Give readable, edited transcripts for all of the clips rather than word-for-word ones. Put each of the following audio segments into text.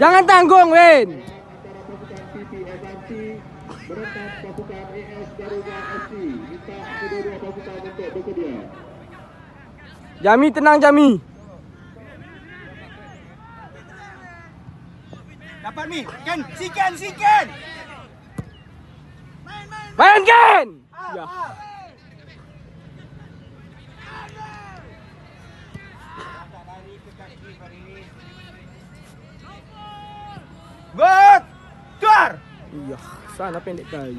Jangan tanggung, Win. Jami, tenang Jami. Dapat Mi, Ken, si Ken. Main Ken. Ya. Good. Keluar. Iya, sana pendek kali.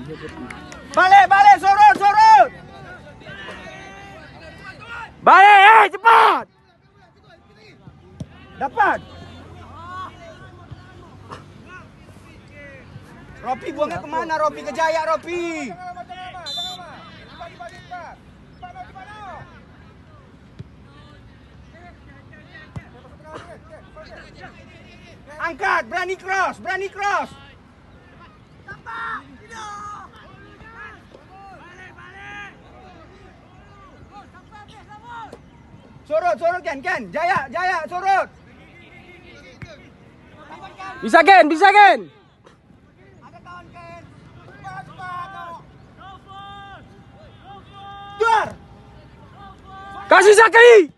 Balik, sorot. Balik, cepat. Dapat. Ropi buangnya kemana? Ropi ke Jaya, Ropi. Angkat, berani cross. Sorot Ken. Jaya, sorot. Bisa Ken. Keluar. Kasih Zaki.